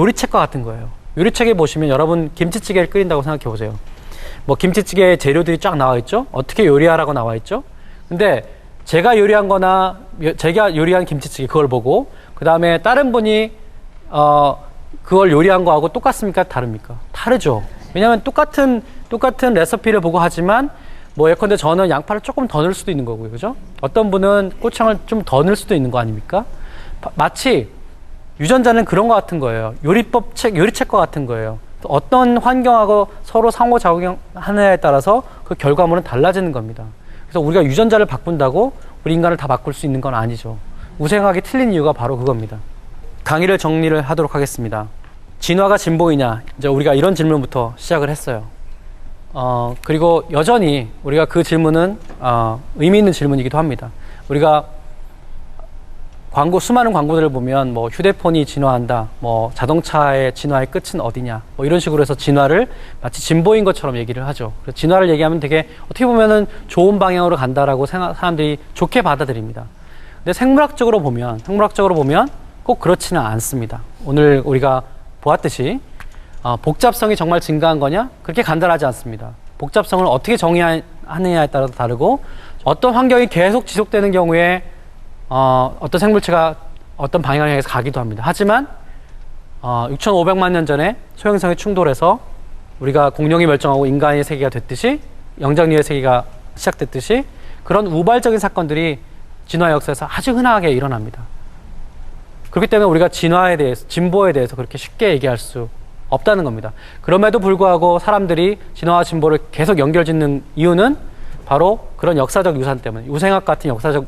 요리책과 같은 거예요. 요리책에 보시면 여러분 김치찌개를 끓인다고 생각해 보세요. 뭐 김치찌개 재료들이 쫙 나와 있죠? 어떻게 요리하라고 나와 있죠? 근데 제가 요리한 거나 제가 요리한 김치찌개 그걸 보고 그 다음에 다른 분이 그걸 요리한 거하고 똑같습니까? 다릅니까? 다르죠. 왜냐하면 똑같은 레시피를 보고 하지만 뭐 예컨대 저는 양파를 조금 더 넣을 수도 있는 거고요. 그죠? 어떤 분은 고추장을 좀 더 넣을 수도 있는 거 아닙니까? 마치 유전자는 그런 거 같은 거예요. 요리책과 같은 거예요. 어떤 환경하고 서로 상호작용하느냐에 따라서 그 결과물은 달라지는 겁니다. 그래서 우리가 유전자를 바꾼다고 우리 인간을 다 바꿀 수 있는 건 아니죠. 우생학이 틀린 이유가 바로 그겁니다. 강의를 정리를 하도록 하겠습니다. 진화가 진보이냐? 이제 우리가 이런 질문부터 시작을 했어요. 그리고 여전히 우리가 그 질문은 의미 있는 질문이기도 합니다. 우리가 수많은 광고들을 보면 뭐 휴대폰이 진화한다, 뭐 자동차의 진화의 끝은 어디냐, 뭐 이런 식으로 해서 진화를 마치 진보인 것처럼 얘기를 하죠. 그래서 진화를 얘기하면 되게 어떻게 보면은 좋은 방향으로 간다라고 사람들이 좋게 받아들입니다. 근데 생물학적으로 보면 꼭 그렇지는 않습니다. 오늘 우리가 보았듯이 복잡성이 정말 증가한 거냐? 그렇게 간단하지 않습니다. 복잡성을 어떻게 정의하느냐에 따라서 다르고 어떤 환경이 계속 지속되는 경우에 어떤 생물체가 어떤 방향을 향해서 가기도 합니다. 하지만 6,500만 년 전에 소행성이 충돌해서 우리가 공룡이 멸종하고 인간의 세계가 됐듯이 영장류의 세계가 시작됐듯이 그런 우발적인 사건들이 진화 역사에서 아주 흔하게 일어납니다. 그렇기 때문에 우리가 진화에 대해서, 진보에 대해서 그렇게 쉽게 얘기할 수 없다는 겁니다. 그럼에도 불구하고 사람들이 진화와 진보를 계속 연결짓는 이유는 바로 그런 역사적 유산 때문에, 우생학 같은 역사적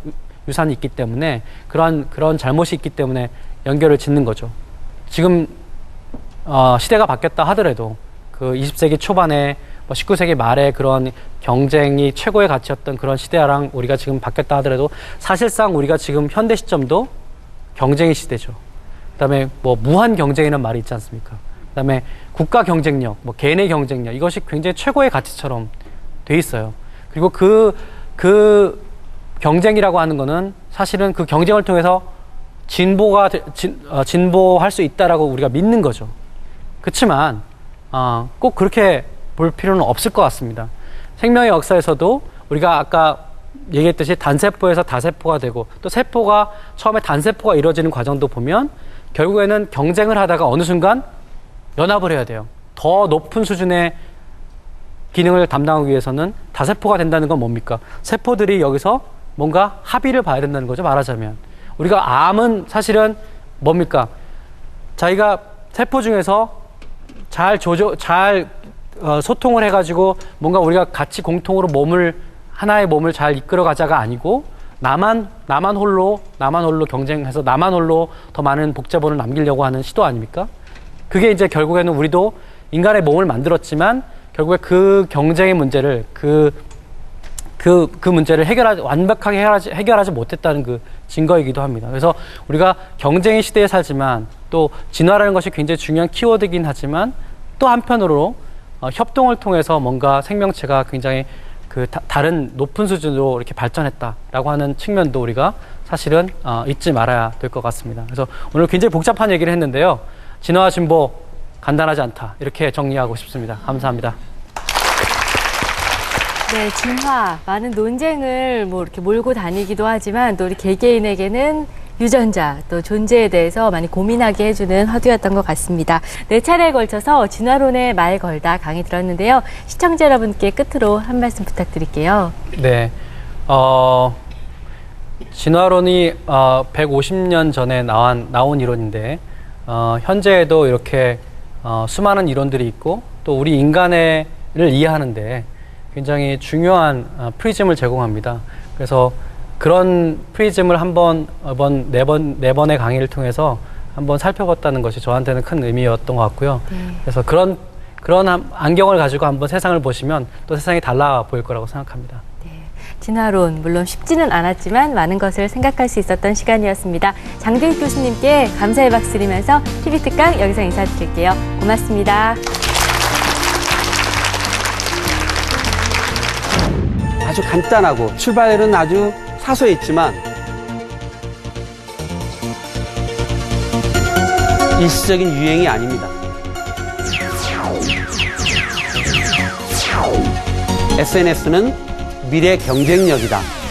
유산이 있기 때문에 그런 잘못이 있기 때문에 연결을 짓는 거죠. 지금 시대가 바뀌었다 하더라도 그 20세기 초반에 19세기 말에 그런 경쟁이 최고의 가치였던 그런 시대랑 우리가 지금 바뀌었다 하더라도 사실상 우리가 지금 현대 시점도 경쟁의 시대죠. 그다음에 뭐 무한 경쟁이라는 말이 있지 않습니까? 그다음에 국가 경쟁력, 뭐 개인의 경쟁력 이것이 굉장히 최고의 가치처럼 돼 있어요. 그리고 그 경쟁이라고 하는 거는 사실은 그 경쟁을 통해서 진보할 수 있다라고 우리가 믿는 거죠. 그렇지만 꼭 그렇게 볼 필요는 없을 것 같습니다. 생명의 역사에서도 우리가 아까 얘기했듯이 단세포에서 다세포가 되고 또 세포가 처음에 단세포가 이루어지는 과정도 보면 결국에는 경쟁을 하다가 어느 순간 연합을 해야 돼요. 더 높은 수준의 기능을 담당하기 위해서는 다세포가 된다는 건 뭡니까? 세포들이 여기서 뭔가 합의를 봐야 된다는 거죠. 말하자면 우리가 암은 사실은 뭡니까? 자기가 세포 중에서 잘 소통을 해가지고 뭔가 우리가 같이 공통으로 하나의 몸을 잘 이끌어가자가 아니고 나만 홀로 경쟁해서 나만 홀로 더 많은 복제본을 남기려고 하는 시도 아닙니까? 그게 이제 결국에는 우리도 인간의 몸을 만들었지만 결국에 그 경쟁의 문제를 그 문제를 완벽하게 해결하지 못했다는 그 증거이기도 합니다. 그래서 우리가 경쟁의 시대에 살지만 또 진화라는 것이 굉장히 중요한 키워드이긴 하지만 또 한편으로 협동을 통해서 뭔가 생명체가 굉장히 다른 높은 수준으로 이렇게 발전했다라고 하는 측면도 우리가 사실은 잊지 말아야 될 것 같습니다. 그래서 오늘 굉장히 복잡한 얘기를 했는데요. 진화와 진보 간단하지 않다. 이렇게 정리하고 싶습니다. 감사합니다. 네, 진화. 많은 논쟁을 이렇게 몰고 다니기도 하지만 또 우리 개개인에게는 유전자, 또 존재에 대해서 많이 고민하게 해주는 화두였던 것 같습니다. 네 차례에 걸쳐서 진화론에 말 걸다 강의 들었는데요. 시청자 여러분께 끝으로 한 말씀 부탁드릴게요. 네. 진화론이 150년 전에 나온 이론인데 현재에도 이렇게 수많은 이론들이 있고 또 우리 인간을 이해하는데 굉장히 중요한 프리즘을 제공합니다. 그래서 그런 프리즘을 네 번의 강의를 통해서 한번 살펴봤다는 것이 저한테는 큰 의미였던 것 같고요. 그래서 그런 안경을 가지고 한번 세상을 보시면 또 세상이 달라 보일 거라고 생각합니다. 진화론, 물론 쉽지는 않았지만 많은 것을 생각할 수 있었던 시간이었습니다. 장대익 교수님께 감사의 박수 드리면서 TV특강 여기서 인사드릴게요. 고맙습니다. 아주 간단하고 출발은 아주 사소했지만 일시적인 유행이 아닙니다. SNS는 미래 경쟁력이다.